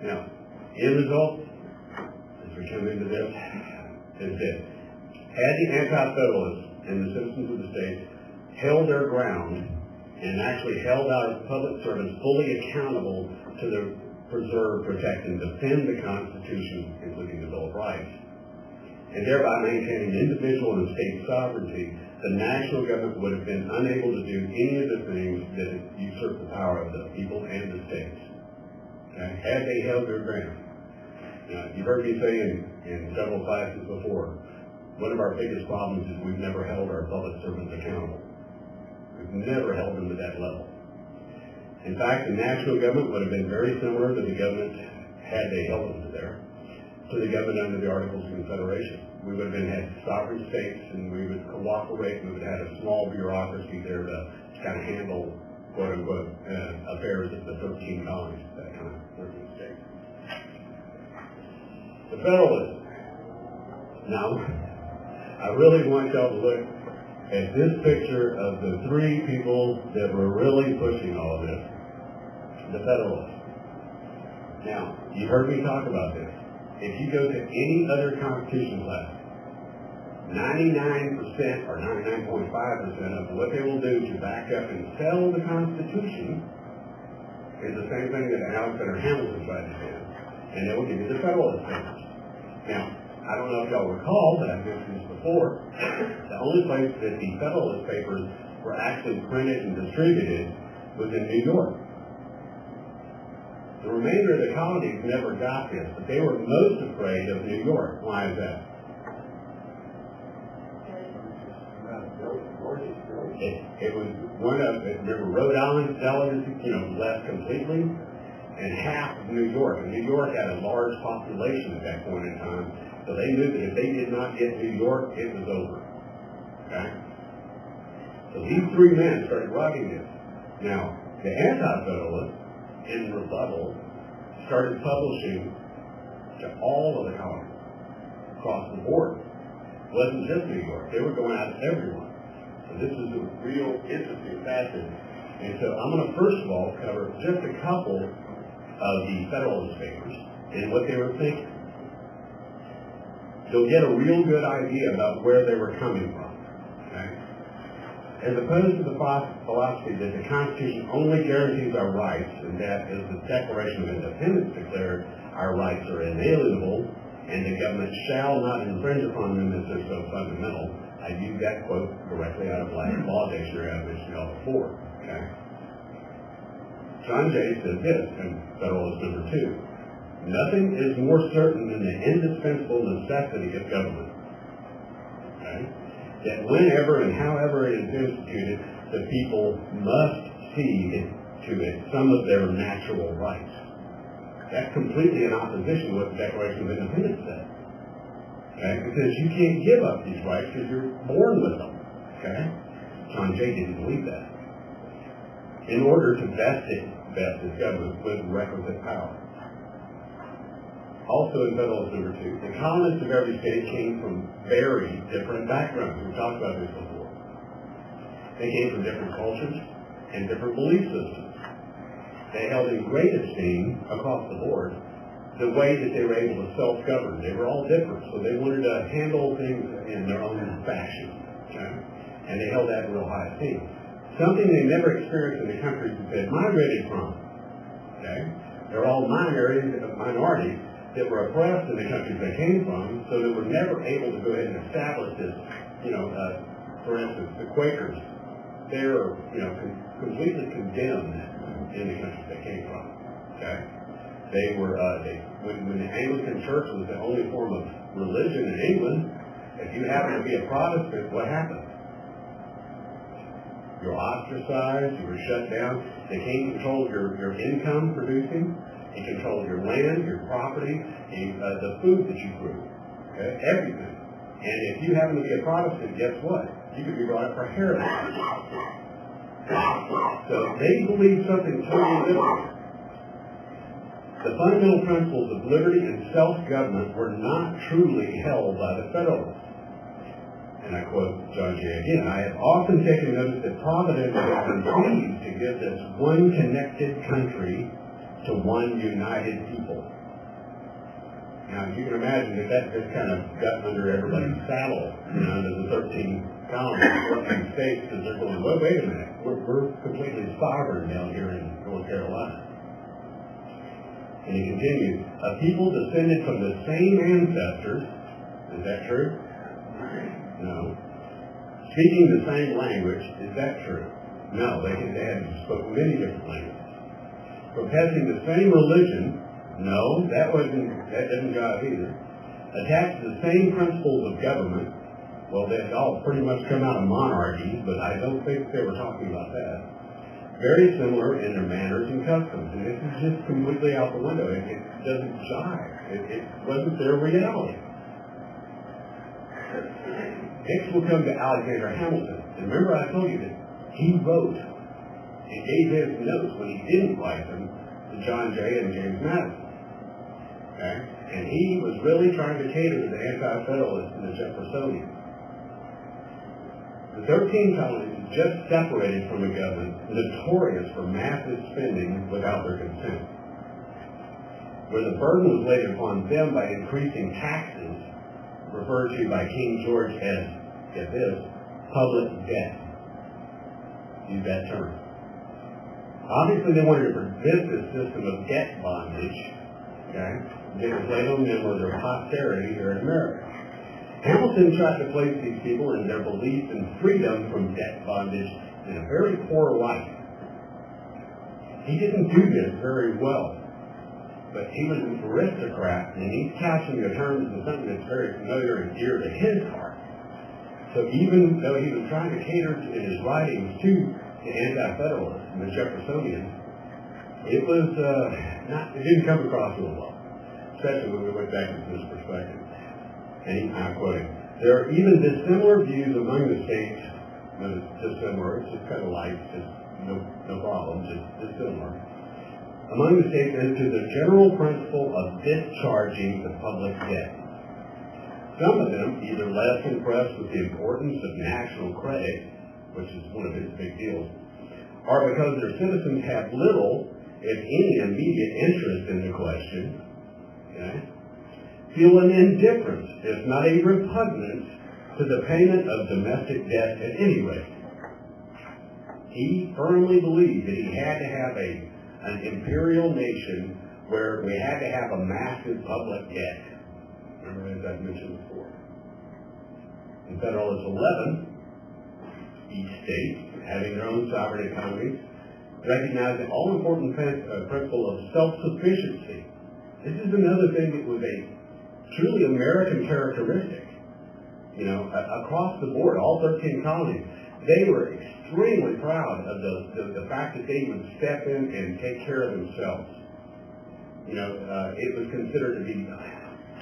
Now, end result, as we come into this, is this. Had the anti-federalists and the citizens of the state held their ground and actually held our public servants fully accountable to the preserve, protect, and defend the Constitution, including the Bill of Rights, and thereby maintaining individual and state sovereignty, the national government would have been unable to do any of the things that usurp the power of the people and the states. Okay? Had they held their ground. Now, you've heard me say in several classes before, one of our biggest problems is we've never held our public servants accountable. We've never held them to that level. In fact, the national government would have been very similar to the government, had they held them to there, to the government under the Articles of Confederation. We would have had sovereign states, and we would cooperate. We would have had a small bureaucracy there to kind of handle, quote unquote, affairs of the 13 colonies at that time, 13 states. The Federalists. Now, I really want y'all to look at this picture of the three people that were really pushing all of this, the Federalists. Now, you've heard me talk about this. If you go to any other constitution class, 99% or 99.5% of what they will do to back up and sell the Constitution is the same thing that Alexander Hamilton tried to do, and they will give you the Federalist Papers. Now, I don't know if y'all recall, but I've mentioned this before, the only place that the Federalist Papers were actually printed and distributed was in New York. The remainder of the colonies never got this, but they were most afraid of New York. Why is that? It was one of, remember, Rhode Island's delegacy, left completely, and half of New York. And New York had a large population at that point in time, so they knew that if they did not get New York, it was over. Okay? So these three men started writing this. Now, the anti-federalists, in rebuttal, started publishing to all of the colonies across the board. It wasn't just New York. They were going out to everyone. So this is a real interesting facet. And so I'm going to first of all cover just a couple of the Federalist Papers and what they were thinking. You'll get a real good idea about where they were coming from. Okay? As opposed to the philosophy that the Constitution only guarantees our rights, and that, as the Declaration of Independence declared, our rights are inalienable, and the government shall not infringe upon them as they're so fundamental. I use that quote directly out of Black's Law Dictionary I mentioned y'all before. Okay? John Jay says this in Federalist number 2. Nothing is more certain than the indispensable necessity of government. Okay? That whenever and however it is instituted, the people must cede to it some of their natural rights. That's completely in opposition to what the Declaration of Independence said. Okay? Because you can't give up these rights because you're born with them. Okay? John Jay didn't believe that. In order to vest his government with requisite power. Also in Federalist number 2, the colonists of every state came from very different backgrounds. We've talked about this before. They came from different cultures and different belief systems. They held in great esteem across the board the way that they were able to self-govern. They were all different, so they wanted to handle things in their own fashion. Okay? And they held that in real high esteem. Something they never experienced in the countries that they migrated from. Okay? They're all minorities that were oppressed in the countries they came from, so they were never able to go ahead and establish this, for instance, the Quakers, they were, completely condemned in the countries they came from, okay? They were, when the Anglican Church was the only form of religion in England, if you happened to be a Protestant, what happened? You're ostracized, you were shut down. The king controlled your income producing. He controlled your land, your property, the food that you grew, okay? Everything. And if you happen to be a Protestant, guess what? You could be brought up for heresy. So they believed something totally different. The fundamental principles of liberty and self-government were not truly held by the Federalists. And I quote John Jay again, I have often taken notice that Providence has been pleased to give this one connected country to one united people. Now, you can imagine that just kind of got under everybody's saddle, under the 13 colonies, 14 states, because they're going, well, wait a minute, we're completely sovereign down here in North Carolina. And he continues, a people descended from the same ancestors, is that true? No. Speaking the same language, is that true? No, they had spoken many different languages. Professing the same religion, no, that doesn't jive either. Attached to the same principles of government, well, they all pretty much come out of monarchies, but I don't think they were talking about that. Very similar in their manners and customs, and this is just completely out the window. It doesn't jive. It wasn't their reality. Next we'll come to Alexander Hamilton. And remember I told you that he wrote and gave his notes when he didn't write them to John Jay and James Madison. Okay? And he was really trying to cater to the anti-Federalists and the Jeffersonians. The 13 colonies just separated from a government notorious for massive spending without their consent, where the burden was laid upon them by increasing taxes, referred to by King George as, get this, public debt. Use that term. Obviously, they wanted to prevent this system of debt bondage, okay? It was laid on them or their posterity here in America. Hamilton tried to place these people in their belief in freedom from debt bondage in a very poor light. He didn't do this very well, but he was an aristocrat, and he's couching the terms in something that's very familiar and dear to his heart. So even though he was trying to cater in his writings to the anti-Federalists and the Jeffersonians, it didn't come across real well, especially when we went back into this perspective. And I'm quoting, there are even dissimilar views among the states, dissimilar, it's just kind of light, just no problem, just dissimilar, among the states as to the general principle of discharging the public debt. Some of them, either less impressed with the importance of national credit, which is one of his big deals, or because their citizens have little, if any, immediate interest in the question, okay, feel an indifference, if not a repugnance, to the payment of domestic debt at any rate. He firmly believed that he had to have an imperial nation where we had to have a massive public debt. Remember, as I've mentioned before. In Federalist 11, each state, having their own sovereign economies, recognized the all-important principle of self-sufficiency. This is another thing that was a truly American characteristic. Across the board, all 13 colonies, they were extremely proud of the fact that they would step in and take care of themselves. It was considered to be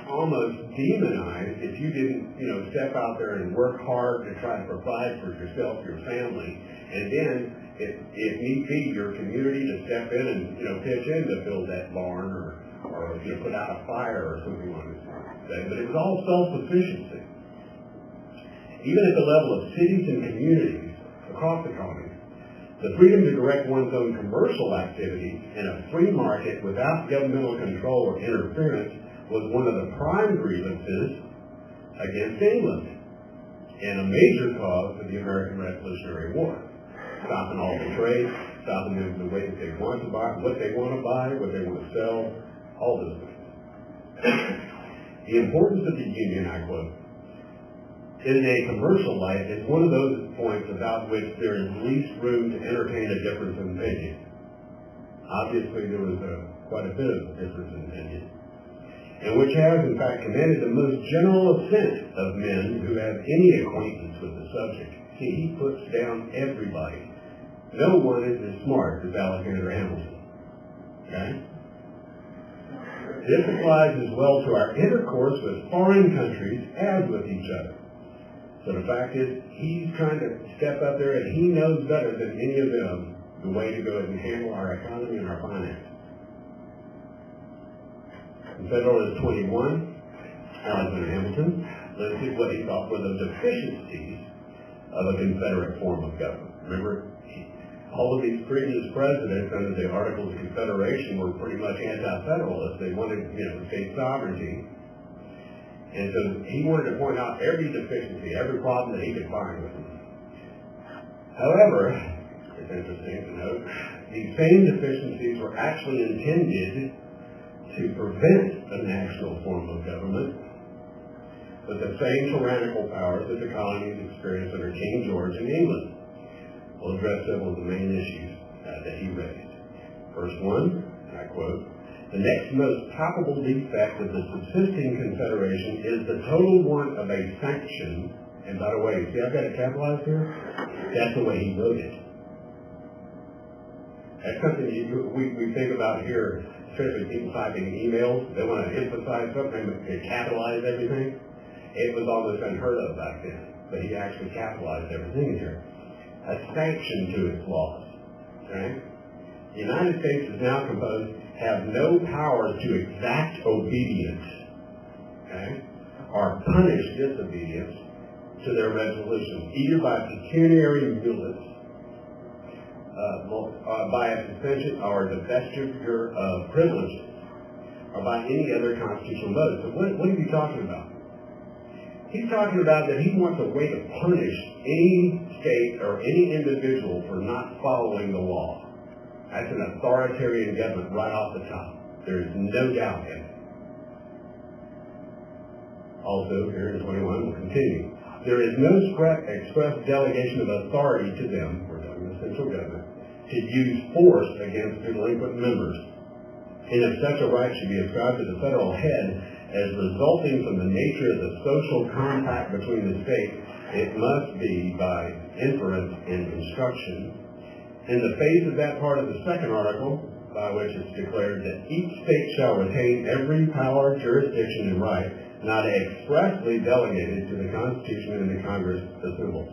almost demonized if you didn't, step out there and work hard to try to provide for yourself, your family, and then, if need be, your community to step in and, pitch in to build that barn or put out a fire or something like that. But it was all self-sufficiency. Even at the level of cities and communities across the colonies, the freedom to direct one's own commercial activities in a free market without governmental control or interference was one of the prime grievances against England and a major cause of the American Revolutionary War. Stopping all the trade, stopping them the way that they want to buy, what they want to buy, what they want to sell, all those things. The importance of the Union, I quote, in a commercial light is one of those points about which there is least room to entertain a difference in opinion. Obviously, there was quite a bit of difference in opinion, and which has, in fact, commanded the most general assent of men who have any acquaintance with the subject. See, he puts down everybody. No one is as smart as Alexander Hamilton. Okay? This applies as well to our intercourse with foreign countries as with each other. So the fact is, he's trying to step up there, and he knows better than any of them the way to go ahead and handle our economy and our finances. In Federalist 21, Alexander Hamilton listed what he thought were the deficiencies of a Confederate form of government. Remember, all of these previous presidents under the Articles of Confederation were pretty much anti-federalists. They wanted, state sovereignty. And so he wanted to point out every deficiency, every problem that he could find with them. However, it's interesting to note, these same deficiencies were actually intended to prevent a national form of government with the same tyrannical powers that the colonies experienced under King George in England. We'll address several of the main issues that he raised. First one, and I quote, "The next most palpable defect of the subsisting confederation is the total want of a sanction," and by the way, see I've got it capitalized here? That's the way he wrote it. That's something we think about here, especially people typing emails. They want to emphasize something, they capitalize everything. It was almost unheard of back then, but he actually capitalized everything here. A sanction to its laws. Right? The United States is now composed, have no power to exact obedience, okay, or punish disobedience to their resolutions, either by pecuniary mulcts, by a suspension or divestiture of privileges, or by any other constitutional vote. So what is he talking about? He's talking about that he wants a way to punish any state or any individual for not following the law. That's an authoritarian government right off the top. There is no doubt in it. Also, here in 21, we'll continue. There is no express delegation of authority to them, we're talking the central government, to use force against delinquent members. And if such a right should be ascribed to the federal head as resulting from the nature of the social compact between the states, it must be by inference and construction. In the face of that part of the second article, by which it's declared that each state shall retain every power, jurisdiction, and right not expressly delegated to the Constitution and the Congress assembled.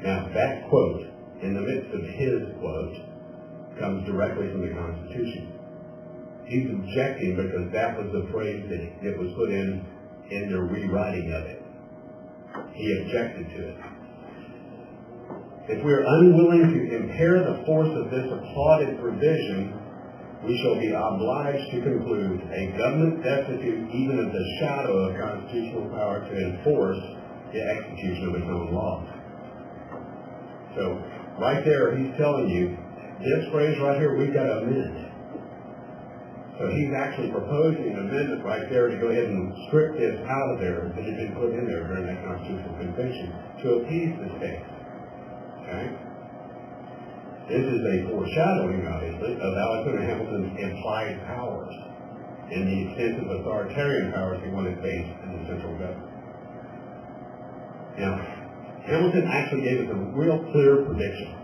Now, that quote, in the midst of his quote, comes directly from the Constitution. He's objecting because that was the phrase that it was put in their rewriting of it. He objected to it. If we are unwilling to impair the force of this applauded provision, we shall be obliged to conclude a government destitute even of the shadow of constitutional power to enforce the execution of its own laws. So, right there, he's telling you, this phrase right here, we've got to amend. So he's actually proposing an amendment right there to go ahead and strip this out of there that had been put in there during that constitutional convention to appease the states. Okay? This is a foreshadowing, obviously, of Alexander Hamilton's implied powers and the extensive authoritarian powers he wanted based in the central government. Now, Hamilton actually gave us a real clear prediction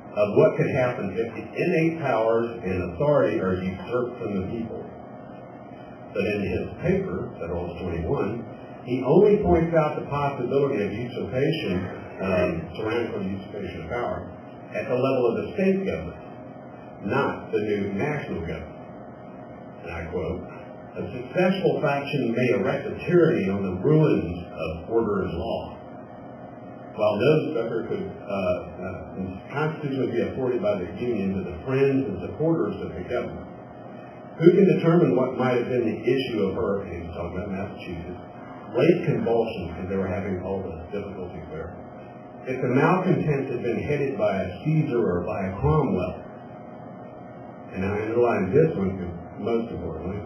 of what could happen if the innate powers and authority are usurped from the people. But in his paper, Federalist 21, he only points out the possibility of usurpation, tyrannical usurpation of power, at the level of the state government, not the new national government. And I quote, "A successful faction may erect a tyranny on the ruins of order and law, while no succor could constitutionally be afforded by the Union to the friends and supporters of the government. Who can determine what might have been the issue of hurricanes," talking about Massachusetts, "late convulsions," because they were having all the difficulties there, "if the malcontents had been headed by a Caesar or by a Cromwell?" And I underline this one most importantly.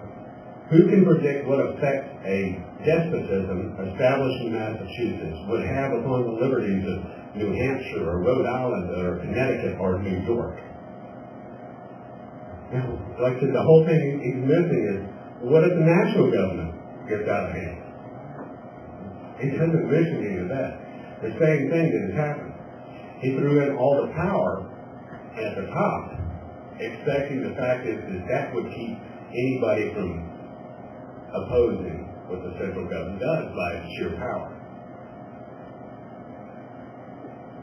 Who can predict what effect a despotism established in Massachusetts would have upon the liberties of New Hampshire or Rhode Island or Connecticut or New York? Now, like I said, the whole thing he's missing is, what if the national government gets out of hand? He doesn't mention any of that. The same thing that has happened. He threw in all the power at the top, expecting the fact is that would keep anybody from opposing what the central government does by its sheer power.